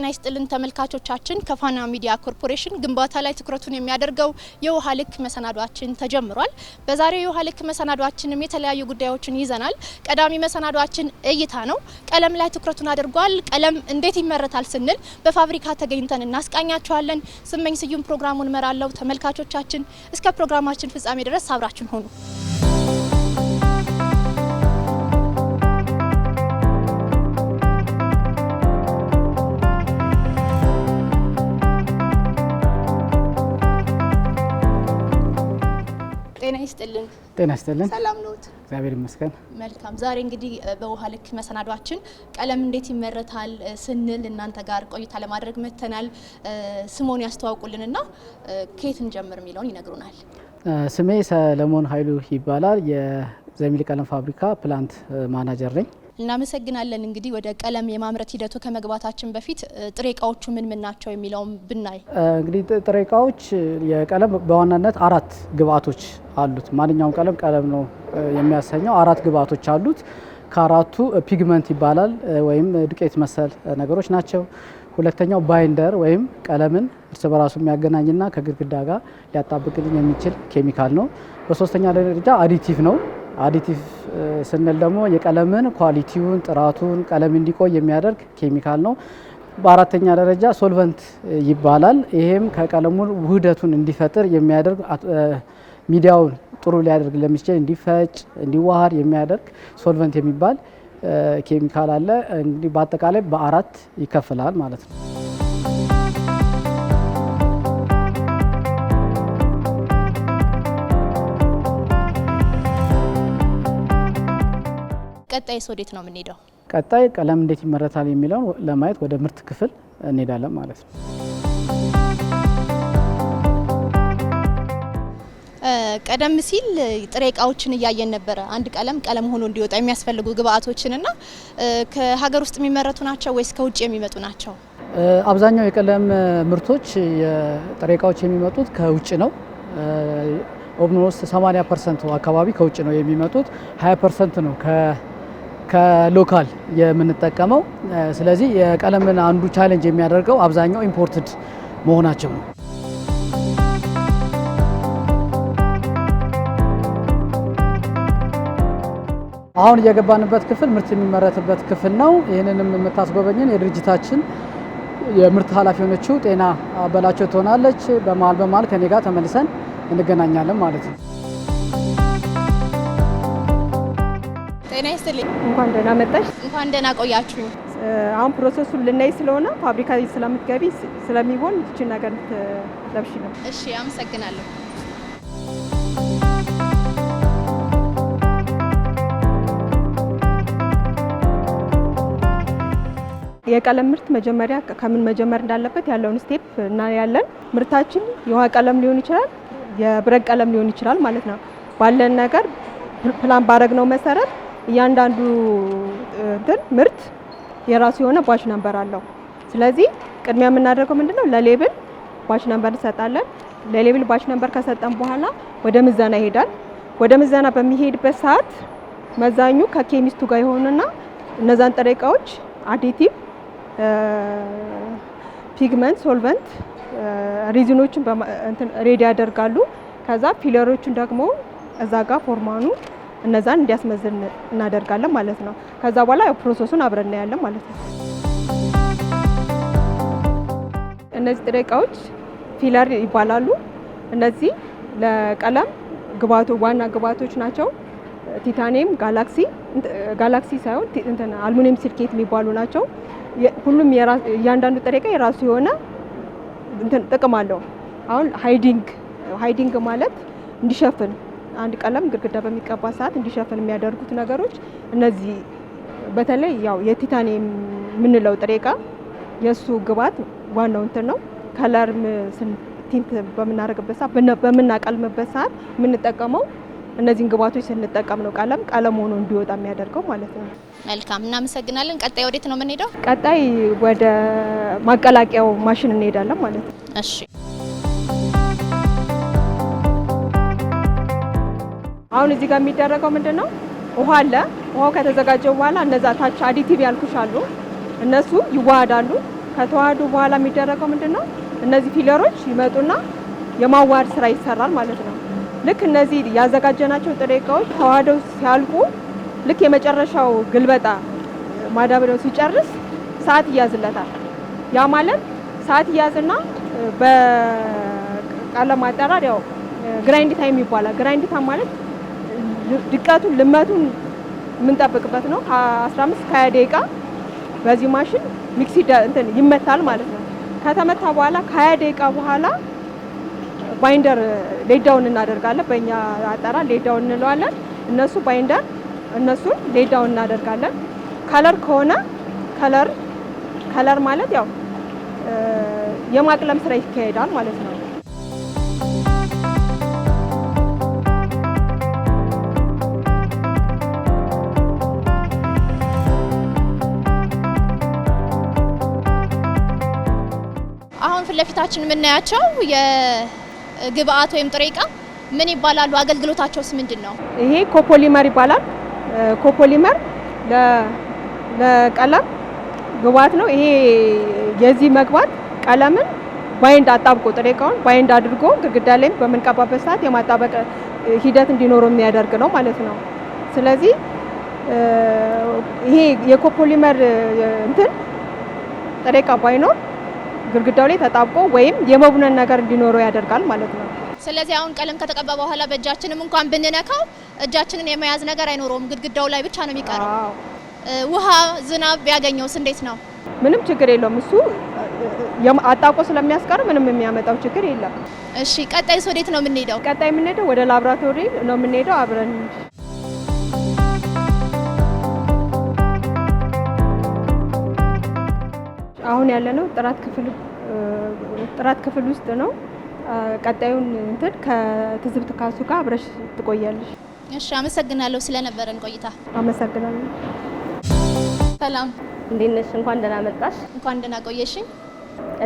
ጤና ይስጥልን ተመልካቾቻችን ከፋና ሚዲያ ኮርፖሬሽን ግንባታ ላይ ትኩረቱን የሚያደርገው የውሃ ልክ መሰናዷችን ተጀምሯል። በዛሬው የውሃ ልክ መሰናዷችንም የተለያዩ ጉዳዮችን ይዘናል። ቀዳሚ መሰናዷችን እይታ ነው። ቀለም ላይ ትኩረቱን አድርጓል። ቀለም እንዴት ይመረታል ስንል በፋብሪካ ተገኝተን እናስቃኛቸዋለን። ስመኝ ስዩም ፕሮግራሙን መራለው። ተመልካቾቻችን እስከ ፕሮግራማችን ፍጻሜ ድረስ አብራችን ሆኑ። ጤና ይስጥልን ሰላም ነዎት? እግዚአብሔር ይመስገን መልካም። ዛሬ እንግዲህ በውሃ ልክ መሰናዷችን ቀለም እንዴት ይመረታል ስንል እናንተ ጋር ቆይታ ለማድረግ መተናል። ስሞን ያስተዋውቁልንና ከየት እንጀምር የሚለውን ይነግሩናል። ስሜ ሰለሞን ኃይሉ ይባላል። የዘሚል ቀለም ፋብሪካ ፕላንት ማናጀር ነኝ። እናመሰግናለን። እንግዲህ ወደ ቀለም የማምረት ሂደቱ ከመግባታችን በፊት ጥሬ እቃዎቹ ምን ናቸው የሚለውን ብናይ፣ እንግዲህ ጥሬ እቃዎች የቀለም በዋናነት 4 ግብአቶች አሉት። ማንኛውም ቀለም ነው የሚያሰኘው። 4 ግብአቶች አሉት። ከአራቱ ፒግመንት ይባላል ወይም ዱቄት መሰል ነገሮች ናቸው። ሁለተኛው ባይንደር ወይም ቀለምን እርስ በራሱ የሚያገናኝና ከግድግዳ ጋር ሊያጣብቅልን የሚችል ኬሚካል ነው። በሶስተኛ ደረጃ አዲቲቭ ነው። አዲቲቭ ስንል ደግሞ የቀለምን ኳሊቲውን ጥራቱን ቀለም እንዲቆይ የሚያደርግ ኬሚካል ነው። በአራተኛ ደረጃ ሶልቨንት ይባላል። ይሄም ከቀለሙ ውህደቱን እንዲፈጥር የሚያደርግ ሚዲያውን ጥሩ ሊያደርግ ለሚችል እንዲፈጭ እንዲዋሃድ የሚያደርግ ሶልቨንት የሚባል ኬሚካል አለ። እንግዲህ በአጠቃላይ በ4 ይከፈላል ማለት ነው። ቀጣይ ወዴት ነው የምንሄደው? ቀጣይ ቀለም እንዴት ይመረታል የሚለውን ለማየት ወደ ምርት ክፍል እንሄዳለን ማለት ነው። ቀደም ሲል ጥሬ እቃዎችን እያየን ነበረ። አንድ ቀለም ሆኖ እንዲወጣ የሚያስፈልጉ ግብአቶችንና ከሀገር ውስጥ የሚመረቱ ናቸው ወይስ ከውጭ የሚመጡ ናቸው? አብዛኛው የቀለም ምርቶች የጥሬ እቃዎች የሚመጡት ከውጭ ነው። ኦልሞስት 80% አካባቢ ከውጭ ነው የሚመጡት። 20% ነው ከሎካል የምንጠቀመው። ስለዚህ የቀለምን አንዱ ቻሌንጅ የሚያደርገው አብዛኛው ኢምፖርትድ መሆናቸው ነው። አሁን እየገባንበት ክፍል ምርት የሚመረትበት ክፍል ነው። ይህንንም የምታስጎበኘን የድርጅታችን የምርት ኃላፊ የሆነችው ጤና በላቸው ትሆናለች። በመሀል ከኔ ጋር ተመልሰን እንገናኛለን ማለት ነው። ጤና ይስጥልኝ። እንኳን ደህና መጣሽ። እንኳን ደህና ቆያችሁ። አሁን ፕሮሰሱን ልናይ ስለሆነ ፋብሪካ ስለምትገቢ ስለሚሆን እቺን ነገር ለብሽ ነው። እሺ፣ አመሰግናለሁ። የቀለም ምርት መጀመሪያ ከምን መጀመር እንዳለበት ያለውን ስቴፕ እናያለን። ምርታችን የውሃ ቀለም ሊሆን ይችላል፣ የብረት ቀለም ሊሆን ይችላል ማለት ነው። ባለን ነገር ፕላን ባረግነው መሰረት እያንዳንዱ ምርት የራሱ የሆነ ባች ነምበር አለው። ስለዚህ ቅድሚያ የምናደርገው ምንድነው? ለሌብል ባች ነምበር እንሰጣለን። ለሌብል ባች ነምበር ከሰጠን በኋላ ወደ ምዘና ይሄዳል። ወደ ምዘና በሚሄድበት ሰዓት መዛኙ ከኬሚስቱ ጋር ይሆንና እነዛን ጥሬ እቃዎች አዲቲቭ፣ ፒግመንት፣ ሶልቨንት፣ ሪዝኖችን ሬዲ ያደርጋሉ። ከዛ ፊለሮችን ደግሞ እዛ ጋር ፎርማኑ እነዛን እንዲያስመዝን እናደርጋለን ማለት ነው። ከዛ በኋላ ፕሮሰሱን አብረን እናያለን ማለት ነው። እነዚህ ጥሬ እቃዎች ፊለር ይባላሉ። እነዚህ ለቀለም ዋና ግብአቶች ናቸው። ቲታኒየም፣ ጋላክሲ ሳይሆን አልሙኒየም ሲሊኬት የሚባሉ ናቸው። ሁሉም እያንዳንዱ ጥሬ እቃ የራሱ የሆነ ጥቅም አለው። አሁን ሃይዲንግ ማለት እንዲሸፍን አንድ ቀለም ግድግዳ በሚቀባ ሰዓት እንዲሸፍን የሚያደርጉት ነገሮች እነዚህ በተለይ ያው የቲታኒየም የምንለው ጥሬ እቃ የሱ ግብአት ዋናው ነው። ከለር ቲንት በምናደርግበት ሰዓት በምናቀልምበት ሰዓት የምንጠቀመው እነዚህን ግብአቶች ስንጠቀም ነው ቀለም ሆኖ እንዲወጣ የሚያደርገው ማለት ነው። መልካም፣ እናመሰግናለን። ቀጣይ ወዴት ነው የምንሄደው? ቀጣይ ወደ ማቀላቀያው ማሽን እንሄዳለን ማለት ነው። እሺ፣ አሁን እዚህ ጋር የሚደረገው ምንድነው? ውሃ አለ። ውሃው ከተዘጋጀው በኋላ እነዛ ታች አዲቲቭ ያልኩሽ አሉ። እነሱ ይዋሃዳሉ። ከተዋሃዱ በኋላ የሚደረገው ምንድነው? እነዚህ ፊለሮች ይመጡና የማዋሃድ ስራ ይሰራል ማለት ነው። ልክ እነዚህ ያዘጋጀናቸው ጥሬ እቃዎች ተዋህደው ሲያልቁ ልክ የመጨረሻው ግልበጣ ማዳበሪያው ሲጨርስ ሰዓት ይያዝለታል። ያ ማለት ሰዓት ይያዝና በቀለም አጠራር ያው ግራይንድ ታይም ይባላል። ግራይንድ ታይም ማለት ድቀቱን ልመቱን የምንጠብቅበት ነው። ከ15 እስከ 20 ደቂቃ በዚህ ማሽን ሚክስ ይመታል ማለት ነው። ከተመታ በኋላ ከ20 ደቂቃ በኋላ ባይንደር ሌዳውን እናደርጋለን። በእኛ አጠራር ሌዳውን እንለዋለን። እነሱ ባይንደር እነሱን ሌዳውን እናደርጋለን። ከለር ከሆነ ከለር ማለት ያው የማቅለም ስራ ይካሄዳል ማለት ነው። አሁን ፊት ለፊታችን የምናያቸው የግብአት ወይም ጥሬ እቃ ምን ይባላሉ? አገልግሎታቸውስ ምንድን ነው? ይሄ ኮፖሊመር ይባላል። ኮፖሊመር ለቀለም ግብአት ነው። ይሄ የዚህ መግባት ቀለምን ባይንድ አጣብቆ ጥሬ እቃውን ባይንድ አድርጎ ግድግዳ ላይ በምንቀባበት ሰዓት የማጣበቅ ሂደት እንዲኖረው የሚያደርግ ነው ማለት ነው። ስለዚህ ይሄ የኮፖሊመር ጥሬ እቃ ባይኖር ግድግዳው ላይ ተጣብቆ ወይም የመቡነን ነገር እንዲኖረው ያደርጋል ማለት ነው። ስለዚህ አሁን ቀለም ከተቀባ በኋላ በእጃችንም እንኳን ብንነካው እጃችንን የመያዝ ነገር አይኖረውም፣ ግድግዳው ላይ ብቻ ነው የሚቀረው። ውሃ፣ ዝናብ ቢያገኘውስ እንዴት ነው? ምንም ችግር የለውም። እሱ አጣቆ ስለሚያስቀር ምንም የሚያመጣው ችግር የለም። እሺ፣ ቀጣይስ ወዴት ነው የምንሄደው? ቀጣይ የምንሄደው ወደ ላብራቶሪ ነው የምንሄደው። አብረን አሁን ያለነው ጥራት ክፍል ውስጥ ነው። ቀጣዩን ከትዝብት ካሱ ጋር አብረሽ ትቆያለሽ። እሺ፣ አመሰግናለሁ ስለነበረን ቆይታ። አመሰግናለሁ። ሰላም፣ እንዴት ነሽ? እንኳን ደህና መጣሽ። እንኳን ደህና ቆየሽኝ።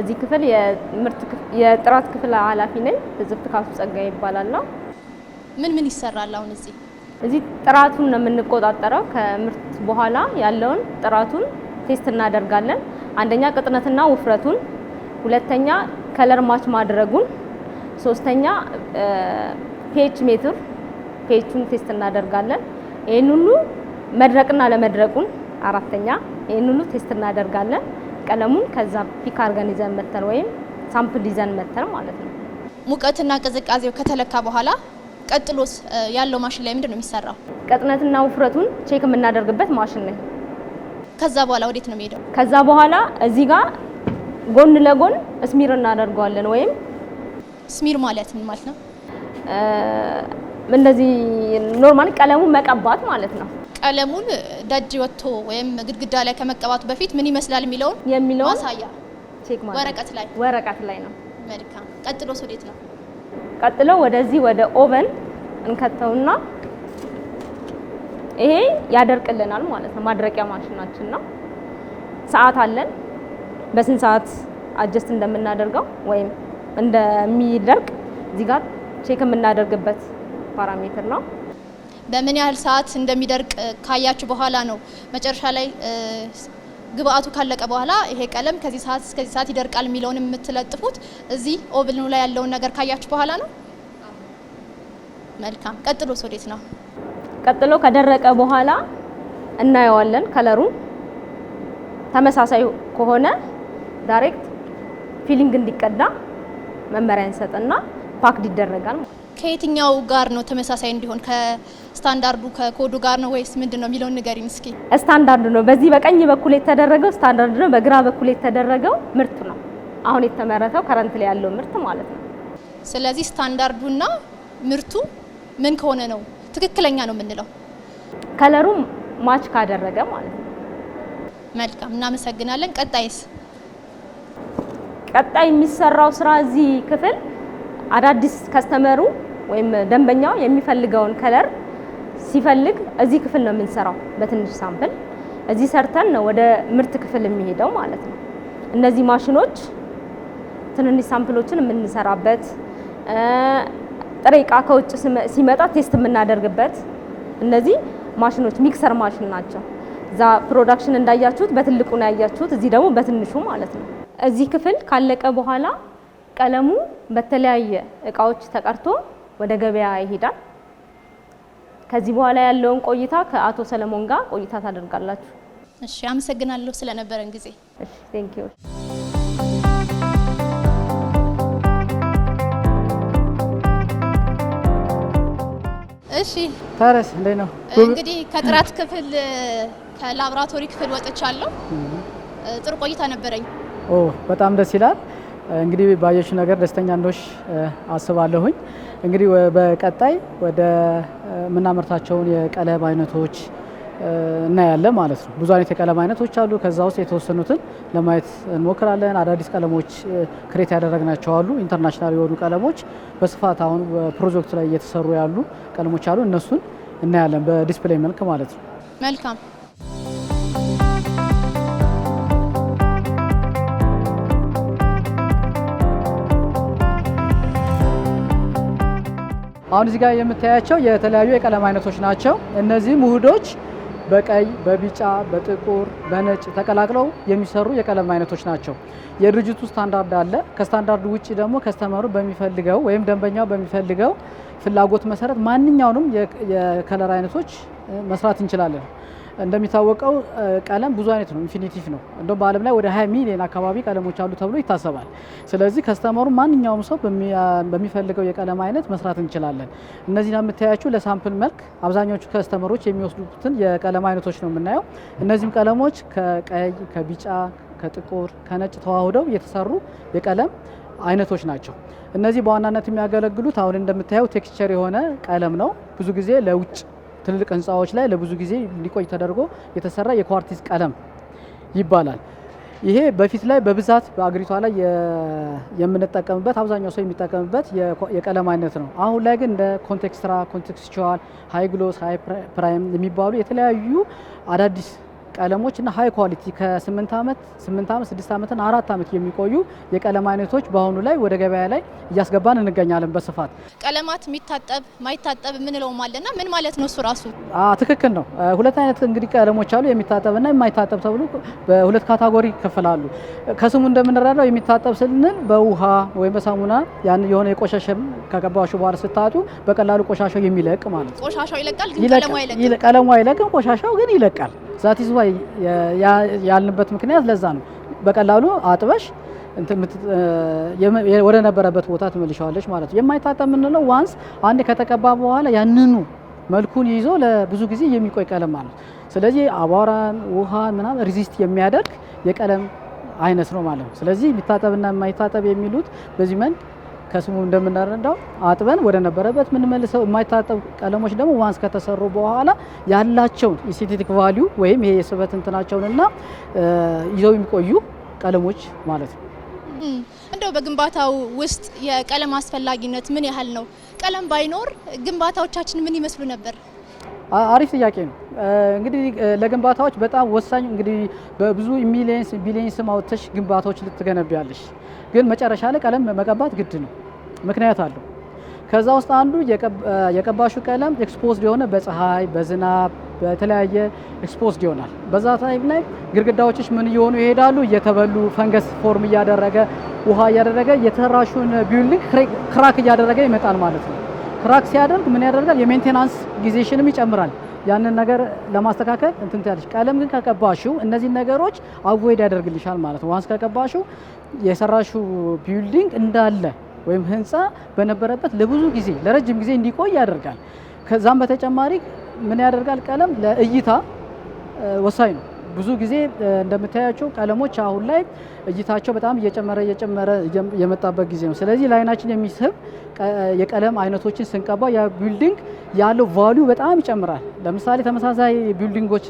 እዚህ ክፍል የጥራት ክፍል ኃላፊ ነኝ። ትዝብት ካሱ ጸጋዬ ይባላል። ምን ይሰራል አሁን እዚህ? እዚህ ጥራቱን ነው የምንቆጣጠረው። ከምርት በኋላ ያለውን ጥራቱን ቴስት እናደርጋለን። አንደኛ ቅጥነትና ውፍረቱን፣ ሁለተኛ ከለር ማች ማድረጉን፣ ሶስተኛ ፒኤች ሜትር ፒኤቹን ቴስት እናደርጋለን። ይሄን ሁሉ መድረቅና ለመድረቁን፣ አራተኛ ይሄን ሁሉ ቴስት እናደርጋለን። ቀለሙን ከዛ ፒክ አድርገን ይዘን መተን ወይም ሳምፕል ይዘን መተን ማለት ነው። ሙቀትና ቅዝቃዜው ከተለካ በኋላ ቀጥሎስ ያለው ማሽን ላይ ምንድን ነው የሚሰራው? ቅጥነትና ውፍረቱን ቼክ የምናደርግበት ማሽን ነው። ከዛ በኋላ ወዴት ነው የሚሄደው? ከዛ በኋላ እዚህ ጋር ጎን ለጎን ስሚር እናደርገዋለን። ወይም ስሚር ማለት ምን ማለት ነው? እንደዚህ ኖርማሊ ቀለሙን መቀባት ማለት ነው። ቀለሙን ደጅ ወጥቶ ወይም ግድግዳ ላይ ከመቀባቱ በፊት ምን ይመስላል የሚለውን ማሳያ ቼክ ማለት ወረቀት ላይ ነው። መልካም። ቀጥሎስ ወዴት ነው? ቀጥሎ ወደዚህ ወደ ኦቨን እንከተውና ይሄ ያደርቅልናል ማለት ነው። ማድረቂያ ማሽናችን ነው። ሰዓት አለን። በስንት ሰዓት አጀስት እንደምናደርገው ወይም እንደሚደርቅ እዚህ ጋር ቼክ የምናደርግበት ፓራሜትር ነው። በምን ያህል ሰዓት እንደሚደርቅ ካያችሁ በኋላ ነው መጨረሻ ላይ ግብአቱ ካለቀ በኋላ ይሄ ቀለም ከዚህ ሰዓት እስከዚህ ሰዓት ይደርቃል የሚለውን የምትለጥፉት እዚህ ኦቭኑ ላይ ያለውን ነገር ካያችሁ በኋላ ነው። መልካም። ቀጥሎስ ወዴት ነው? ቀጥሎ ከደረቀ በኋላ እናየዋለን። ከለሩን ተመሳሳይ ከሆነ ዳይሬክት ፊሊንግ እንዲቀዳ መመሪያ እንሰጥና ፓክድ ይደረጋል። ከየትኛው ጋር ነው ተመሳሳይ እንዲሆን? ከስታንዳርዱ ከኮዱ ጋር ነው ወይስ ምንድነው የሚለውን ንገሪኝ እስኪ። ስታንዳርድ ነው። በዚህ በቀኝ በኩል የተደረገው ስታንዳርድ ነው። በግራ በኩል የተደረገው ምርት ነው። አሁን የተመረተው ከረንት ላይ ያለው ምርት ማለት ነው። ስለዚህ ስታንዳርዱና ምርቱ ምን ከሆነ ነው ትክክለኛ ነው የምንለው? ከለሩ ማች ካደረገ ማለት ነው። መልካም፣ እናመሰግናለን። ቀጣይስ? ቀጣይ የሚሰራው ስራ እዚህ ክፍል አዳዲስ ከስተመሩ ወይም ደንበኛው የሚፈልገውን ከለር ሲፈልግ እዚህ ክፍል ነው የምንሰራው። በትንሽ ሳምፕል እዚህ ሰርተን ነው ወደ ምርት ክፍል የሚሄደው ማለት ነው። እነዚህ ማሽኖች ትንንሽ ሳምፕሎችን የምንሰራበት፣ ጥሬ ዕቃ ከውጭ ሲመጣ ቴስት የምናደርግበት እነዚህ ማሽኖች ሚክሰር ማሽን ናቸው። እዛ ፕሮዳክሽን እንዳያችሁት በትልቁ ነው ያያችሁት፣ እዚህ ደግሞ በትንሹ ማለት ነው። እዚህ ክፍል ካለቀ በኋላ ቀለሙ በተለያየ እቃዎች ተቀርቶ ወደ ገበያ ይሄዳል። ከዚህ በኋላ ያለውን ቆይታ ከአቶ ሰለሞን ጋር ቆይታ ታደርጋላችሁ። እሺ፣ አመሰግናለሁ ስለነበረን ጊዜ። እሺ፣ ቴንክ ዩ። እሺ ታረስ እንዴት ነው? እንግዲህ ከጥራት ክፍል ከላብራቶሪ ክፍል ወጥቻለሁ። ጥሩ ቆይታ ነበረኝ። በጣም ደስ ይላል። እንግዲህ ባየሽው ነገር ደስተኛ እንደሆንሽ አስባለሁኝ። እንግዲህ በቀጣይ ወደ ምናመርታቸውን የቀለም አይነቶች እናያለን ማለት ነው። ብዙ አይነት የቀለም አይነቶች አሉ። ከዛ ውስጥ የተወሰኑትን ለማየት እንሞክራለን። አዳዲስ ቀለሞች ክሬት ያደረግናቸው አሉ። ኢንተርናሽናል የሆኑ ቀለሞች በስፋት አሁን በፕሮጀክቱ ላይ እየተሰሩ ያሉ ቀለሞች አሉ። እነሱን እናያለን በዲስፕሌይ መልክ ማለት ነው። መልካም። አሁን እዚህ ጋር የምታያቸው የተለያዩ የቀለም አይነቶች ናቸው። እነዚህ ውህዶች በቀይ፣ በቢጫ፣ በጥቁር፣ በነጭ ተቀላቅለው የሚሰሩ የቀለም አይነቶች ናቸው። የድርጅቱ ስታንዳርድ አለ። ከስታንዳርዱ ውጪ ደግሞ ከስተመሩ በሚፈልገው ወይም ደንበኛው በሚፈልገው ፍላጎት መሰረት ማንኛውንም የከለር አይነቶች መስራት እንችላለን። እንደሚታወቀው ቀለም ብዙ አይነት ነው፣ ኢንፊኒቲቭ ነው። እንደውም በዓለም ላይ ወደ 20 ሚሊዮን አካባቢ ቀለሞች አሉ ተብሎ ይታሰባል። ስለዚህ ከስተመሩ ማንኛውም ሰው በሚፈልገው የቀለም አይነት መስራት እንችላለን። እነዚህን የምታያችሁ ለሳምፕል መልክ አብዛኞቹ ከስተመሮች የሚወስዱትን የቀለም አይነቶች ነው የምናየው። እነዚህም ቀለሞች ከቀይ፣ ከቢጫ፣ ከጥቁር፣ ከነጭ ተዋህደው የተሰሩ የቀለም አይነቶች ናቸው። እነዚህ በዋናነት የሚያገለግሉት አሁን እንደምታየው ቴክስቸር የሆነ ቀለም ነው። ብዙ ጊዜ ለውጭ ትልልቅ ህንፃዎች ላይ ለብዙ ጊዜ እንዲቆይ ተደርጎ የተሰራ የኳርቲዝ ቀለም ይባላል። ይሄ በፊት ላይ በብዛት በአገሪቷ ላይ የምንጠቀምበት አብዛኛው ሰው የሚጠቀምበት የቀለም አይነት ነው። አሁን ላይ ግን እንደ ኮንቴክስትራ፣ ኮንቴክስቹዋል፣ ሃይ ግሎስ፣ ሃይ ፕራይም የሚባሉ የተለያዩ አዳዲስ ቀለሞች እና ሃይ ኳሊቲ ከ8 ዓመት 6 ዓመትና 4 ዓመት የሚቆዩ የቀለም አይነቶች በአሁኑ ላይ ወደ ገበያ ላይ እያስገባን እንገኛለን በስፋት። ቀለማት የሚታጠብ ማይታጠብ የምንለው አለና ምን ማለት ነው እሱ ራሱ? ትክክል ነው። ሁለት አይነት እንግዲህ ቀለሞች አሉ፣ የሚታጠብና የማይታጠብ ተብሎ በሁለት ካታጎሪ ይከፈላሉ። ከስሙ እንደምንረዳው የሚታጠብ ስንል በውሃ ወይም በሳሙና ያን የሆነ የቆሻሸም ከገባሹ በኋላ ስታጡ በቀላሉ ቆሻሻው የሚለቅ ማለት ነው። ቆሻሻው ይለቃል ግን ቀለሙ አይለቅም። ቀለሙ አይለቅም፣ ቆሻሻው ግን ይለቃል። ዛት ይዟ ያልንበት ምክንያት ለዛ ነው። በቀላሉ አጥበሽ ወደ ነበረበት ቦታ ትመልሻለች ማለት ነው። የማይታጠብ የምንለው ዋንስ አንድ ከተቀባ በኋላ ያንኑ መልኩን ይዞ ለብዙ ጊዜ የሚቆይ ቀለም ማለት ነው። ስለዚህ አቧራን፣ ውሃን ምናምን ሪዚስት የሚያደርግ የቀለም አይነት ነው ማለት ነው። ስለዚህ የሚታጠብና የማይታጠብ የሚሉት በዚህ መንገድ ከስሙ እንደምንረዳው አጥበን ወደ ነበረበት የምንመልሰው፣ የማይታጠብ ቀለሞች ደግሞ ዋንስ ከተሰሩ በኋላ ያላቸውን ኢስቴቲክ ቫልዩ ወይም ይሄ የስበት እንትናቸውንና ይዘው የሚቆዩ ቀለሞች ማለት ነው። እንደው በግንባታው ውስጥ የቀለም አስፈላጊነት ምን ያህል ነው? ቀለም ባይኖር ግንባታዎቻችን ምን ይመስሉ ነበር? አሪፍ ጥያቄ ነው። እንግዲህ ለግንባታዎች በጣም ወሳኝ እንግዲህ በብዙ ሚሊየንስ ቢሊየንስ ማውተሽ ግንባታዎች ልትገነቢያለሽ፣ ግን መጨረሻ ላይ ቀለም መቀባት ግድ ነው። ምክንያት አለው። ከዛ ውስጥ አንዱ የቀባሹ ቀለም ኤክስፖዝድ የሆነ በፀሐይ በዝናብ በተለያየ ኤክስፖዝድ ይሆናል። በዛ ታይም ላይ ግድግዳዎችሽ ምን እየሆኑ ይሄዳሉ? እየተበሉ ፈንገስ ፎርም እያደረገ ውሃ እያደረገ የተራሹን ቢልዲንግ ክራክ እያደረገ ይመጣል ማለት ነው። ክራክ ሲያደርግ ምን ያደርጋል? የሜንቴናንስ ጊዜሽንም ይጨምራል። ያንን ነገር ለማስተካከል እንትን ትያለሽ። ቀለም ግን ከቀባሽው እነዚህ ነገሮች አቮይድ ያደርግልሻል ማለት ነው። ዋንስ ከቀባሽው የሰራሽው ቢልዲንግ እንዳለ ወይም ህንፃ በነበረበት ለብዙ ጊዜ ለረጅም ጊዜ እንዲቆይ ያደርጋል። ከዛም በተጨማሪ ምን ያደርጋል? ቀለም ለእይታ ወሳኝ ነው። ብዙ ጊዜ እንደምታያቸው ቀለሞች አሁን ላይ እይታቸው በጣም እየጨመረ የመጣበት ጊዜ ነው። ስለዚህ ለአይናችን የሚስብ የቀለም አይነቶችን ስንቀባ ያ ቢልዲንግ ያለው ቫልዩ በጣም ይጨምራል። ለምሳሌ ተመሳሳይ ቢልዲንጎች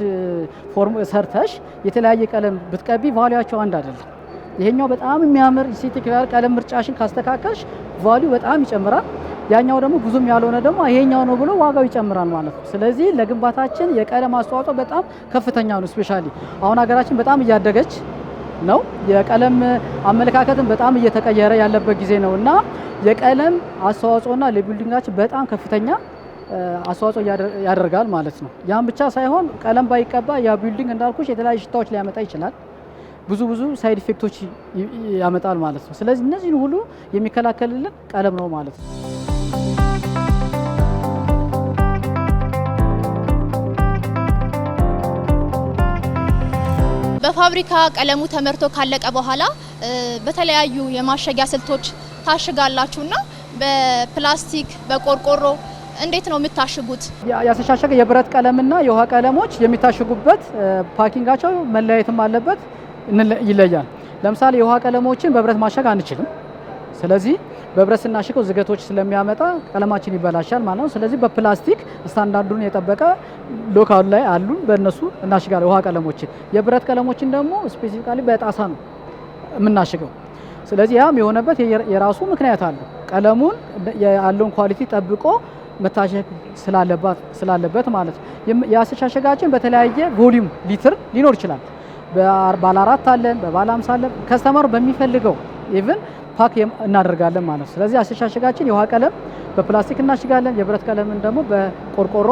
ፎርም ሰርተሽ የተለያየ ቀለም ብትቀቢ ቫልዩአቸው አንድ አይደለም። ይሄኛው በጣም የሚያምር ኢስቴቲክ ቀለም ምርጫሽን ካስተካከልሽ ቫልዩ በጣም ይጨምራል። ያኛው ደግሞ ብዙም ያልሆነ ደግሞ ይሄኛው ነው ብሎ ዋጋው ይጨምራል ማለት ነው። ስለዚህ ለግንባታችን የቀለም አስተዋጽኦ በጣም ከፍተኛ ነው። ስፔሻሊ አሁን ሀገራችን በጣም እያደገች ነው። የቀለም አመለካከትን በጣም እየተቀየረ ያለበት ጊዜ ነው እና የቀለም አስተዋጽኦና ለቢልዲንጋችን በጣም ከፍተኛ አስተዋጽኦ ያደርጋል ማለት ነው። ያን ብቻ ሳይሆን ቀለም ባይቀባ ያ ቢልዲንግ እንዳልኩሽ የተለያዩ ሽታዎች ሊያመጣ ይችላል። ብዙ ሳይድ ኢፌክቶች ያመጣል ማለት ነው። ስለዚህ እነዚህን ሁሉ የሚከላከልልን ቀለም ነው ማለት ነው። በፋብሪካ ቀለሙ ተመርቶ ካለቀ በኋላ በተለያዩ የማሸጊያ ስልቶች ታሽጋላችሁና በፕላስቲክ በቆርቆሮ እንዴት ነው የምታሽጉት? ያስተሻሸገ የብረት ቀለምና የውሃ ቀለሞች የሚታሽጉበት ፓኪንጋቸው መለያየትም አለበት፣ ይለያል። ለምሳሌ የውሃ ቀለሞችን በብረት ማሸግ አንችልም። ስለዚህ በብረት ስናሽገው ዝገቶች ስለሚያመጣ ቀለማችን ይበላሻል ማለት ነው። ስለዚህ በፕላስቲክ ስታንዳርዱን የጠበቀ ሎካሉ ላይ አሉ፣ በእነሱ እናሽጋለን የውሃ ቀለሞችን። የብረት ቀለሞችን ደግሞ ስፔሲፊካሊ በጣሳ ነው የምናሽገው። ስለዚህ ያም የሆነበት የራሱ ምክንያት አለው። ቀለሙን ያለውን ኳሊቲ ጠብቆ መታሸግ ስላለበት ማለት ነው። የአስተሻሸጋችን በተለያየ ቮሊዩም ሊትር ሊኖር ይችላል። ባለ 4 አለን፣ በባለ 50 አለን። ከስተመሩ በሚፈልገው ኢቭን ፓክ እናደርጋለን ማለት ነው። ስለዚህ አስተሻሸጋችን የውሃ ቀለም በፕላስቲክ እናሽጋለን፣ የብረት ቀለምን ደግሞ በቆርቆሮ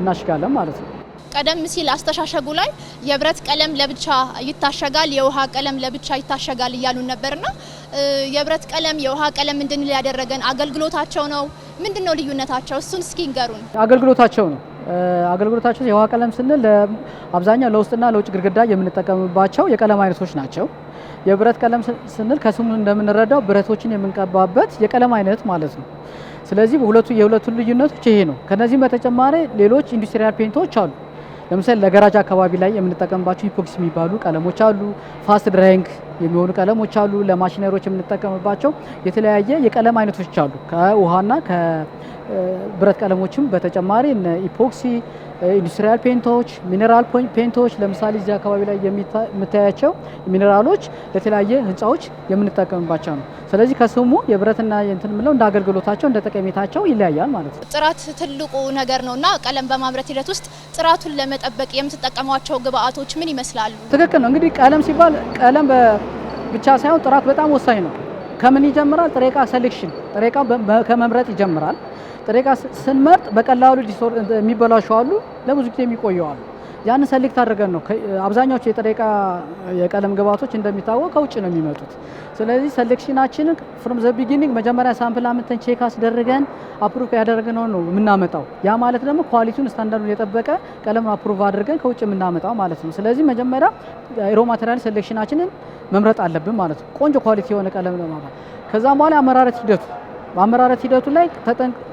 እናሽጋለን ማለት ነው። ቀደም ሲል አስተሻሸጉ ላይ የብረት ቀለም ለብቻ ይታሸጋል፣ የውሃ ቀለም ለብቻ ይታሸጋል እያሉን ነበርና የብረት ቀለም የውሃ ቀለም እንድንል ያደረገን አገልግሎታቸው ነው። ምንድነው ልዩነታቸው? እሱን እስኪ ንገሩን። አገልግሎታቸው ነው። አገልግሎታቸው የውሃ ቀለም ስንል አብዛኛው ለውስጥና ለውጭ ግድግዳ የምንጠቀምባቸው የቀለም አይነቶች ናቸው። የብረት ቀለም ስንል ከስሙ እንደምንረዳው ብረቶችን የምንቀባበት የቀለም አይነት ማለት ነው። ስለዚህ የሁለቱ ልዩነቶች ይሄ ነው። ከነዚህም በተጨማሪ ሌሎች ኢንዱስትሪያል ፔንቶች አሉ። ለምሳሌ ለገራጅ አካባቢ ላይ የምንጠቀምባቸው ኢፖክሲ የሚባሉ ቀለሞች አሉ። ፋስት ድራይንግ የሚሆኑ ቀለሞች አሉ። ለማሽነሪዎች የምንጠቀምባቸው የተለያየ የቀለም አይነቶች አሉ። ከውሃና ከብረት ቀለሞችም በተጨማሪ ኢፖክሲ፣ ኢንዱስትሪያል ፔንቶች፣ ሚኔራል ፔንቶች ለምሳሌ እዚህ አካባቢ ላይ የምታያቸው ሚኔራሎች ለተለያየ ህንፃዎች የምንጠቀምባቸው ነው። ስለዚህ ከስሙ የብረትና የእንትን ምለው እንደ አገልግሎታቸው እንደ ጠቀሜታቸው ይለያያል ማለት ነው። ጥራት ትልቁ ነገር ነውና ቀለም በማምረት ሂደት ውስጥ ጥራቱን ለመጠበቅ የምትጠቀሟቸው ግብአቶች ምን ይመስላሉ? ትክክል ነው። እንግዲህ ቀለም ሲባል ቀለም ብቻ ሳይሆን ጥራት በጣም ወሳኝ ነው። ከምን ይጀምራል? ጥሬ ዕቃ ሴሌክሽን፣ ጥሬ ዕቃ ከመምረጥ ይጀምራል። ጥሬ ዕቃ ስንመርጥ በቀላሉ የሚበላሹ አሉ፣ ለብዙ ጊዜ የሚቆዩ አሉ። ያን ሰሌክት አድርገን ነው። አብዛኛዎቹ የጥሬ ዕቃ የቀለም ግብአቶች እንደሚታወቅ ከውጭ ነው የሚመጡት። ስለዚህ ሴሌክሽናችንን ፍሮም ዘ ቢጊኒንግ መጀመሪያ ሳምፕል አምጥተን ቼክ አስደርገን አፕሩቭ ያደረግነው ነው የምናመጣው። ያ ማለት ደግሞ ኳሊቲውን ስታንዳርዱን የጠበቀ ቀለም አፕሩቭ አድርገን ከውጭ የምናመጣው ማለት ነው። ስለዚህ መጀመሪያ ሮ ማቴሪያል ሴሌክሽናችንን መምረጥ አለብን ማለት ነው። ቆንጆ ኳሊቲ የሆነ ቀለም ለማምረት ከዛም በኋላ በአመራረት ሂደቱ ላይ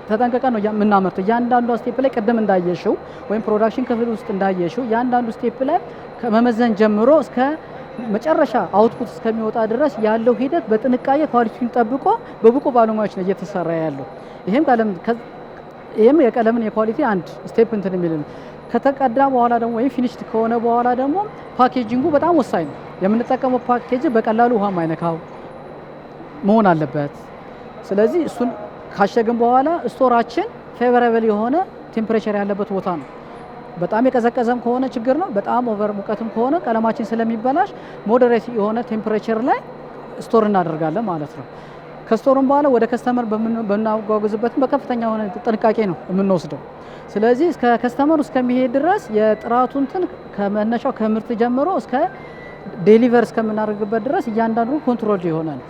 ተጠንቀቀን ነው የምናመርተው። እያንዳንዱ ስቴፕ ላይ ቅድም እንዳየሽው ወይም ፕሮዳክሽን ክፍል ውስጥ እንዳየሽው እያንዳንዱ ስቴፕ ላይ ከመመዘን ጀምሮ እስከ መጨረሻ አውትፑት እስከሚወጣ ድረስ ያለው ሂደት በጥንቃቄ ኳሊቲውን ጠብቆ በብቁ ባለሙያዎች ነው እየተሰራ ያለው። ይሄም የቀለምን የኳሊቲ አንድ ስቴፕ እንትን የሚል ነው። ከተቀዳ በኋላ ደግሞ ወይም ፊኒሽድ ከሆነ በኋላ ደግሞ ፓኬጂንጉ በጣም ወሳኝ ነው። የምንጠቀመው ፓኬጅ በቀላሉ ውሃ ማይነካው መሆን አለበት። ስለዚህ እሱን ካሸግን በኋላ ስቶራችን ፌቨራብል የሆነ ቴምፕሬቸር ያለበት ቦታ ነው። በጣም የቀዘቀዘም ከሆነ ችግር ነው። በጣም ኦቨር ሙቀትም ከሆነ ቀለማችን ስለሚበላሽ ሞዴሬት የሆነ ቴምፕሬቸር ላይ ስቶር እናደርጋለን ማለት ነው። ከስቶሩም በኋላ ወደ ከስተመር በምናጓጉዝበትም በከፍተኛ የሆነ ጥንቃቄ ነው የምንወስደው። ስለዚህ እስከ ከስተመሩ እስከሚሄድ ድረስ የጥራቱን ከመነሻው ከምርት ጀምሮ እስከ ዴሊቨር እስከምናደርግበት ድረስ እያንዳንዱ ኮንትሮል የሆነ ነው።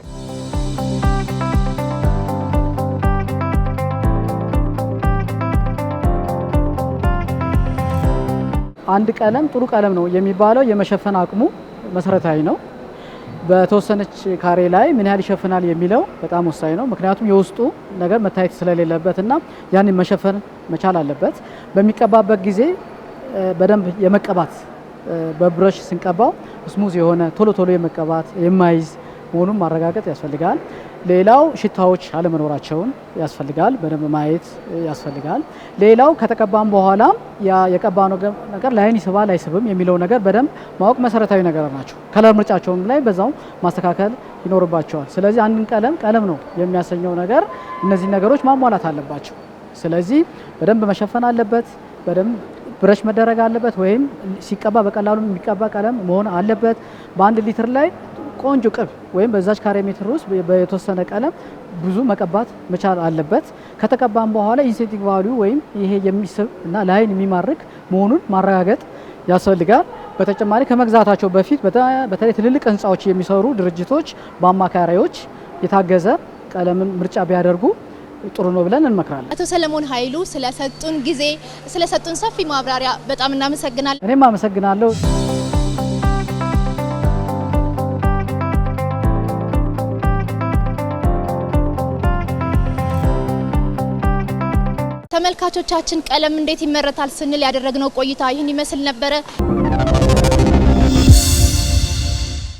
አንድ ቀለም ጥሩ ቀለም ነው የሚባለው የመሸፈን አቅሙ መሰረታዊ ነው። በተወሰነች ካሬ ላይ ምን ያህል ይሸፍናል የሚለው በጣም ወሳኝ ነው። ምክንያቱም የውስጡ ነገር መታየት ስለሌለበት እና ያንን መሸፈን መቻል አለበት። በሚቀባበት ጊዜ በደንብ የመቀባት በብረሽ ስንቀባው ስሙዝ የሆነ ቶሎ የመቀባት የማይዝ መሆኑን ማረጋገጥ ያስፈልጋል። ሌላው ሽታዎች አለመኖራቸውን ያስፈልጋል፣ በደንብ ማየት ያስፈልጋል። ሌላው ከተቀባም በኋላ የቀባነው ነገር ላይን ይስባል አይስብም የሚለው ነገር በደንብ ማወቅ መሰረታዊ ነገር ናቸው። ከለር ምርጫቸውም ላይ በዛው ማስተካከል ይኖርባቸዋል። ስለዚህ አንድን ቀለም ነው የሚያሰኘው ነገር እነዚህ ነገሮች ማሟላት አለባቸው። ስለዚህ በደንብ መሸፈን አለበት፣ በደንብ ብረሽ መደረግ አለበት፣ ወይም ሲቀባ በቀላሉ የሚቀባ ቀለም መሆን አለበት። በአንድ ሊትር ላይ ቆንጆ ቅብ ወይም በዛች ካሬ ሜትር ውስጥ በተወሰነ ቀለም ብዙ መቀባት መቻል አለበት። ከተቀባም በኋላ ኢንሴንቲቭ ቫልዩ ወይም ይሄ የሚስብ እና ለአይን የሚማርክ መሆኑን ማረጋገጥ ያስፈልጋል። በተጨማሪ ከመግዛታቸው በፊት በተለይ ትልልቅ ህንፃዎች የሚሰሩ ድርጅቶች በአማካሪዎች የታገዘ ቀለምን ምርጫ ቢያደርጉ ጥሩ ነው ብለን እንመክራለን። አቶ ሰለሞን ኃይሉ ስለሰጡን ጊዜ ስለሰጡን ሰፊ ማብራሪያ በጣም እናመሰግናለን። እኔም አመሰግናለሁ። ተመልካቾቻችን ቀለም እንዴት ይመረታል ስንል ያደረግነው ቆይታ ይህን ይመስል ነበረ።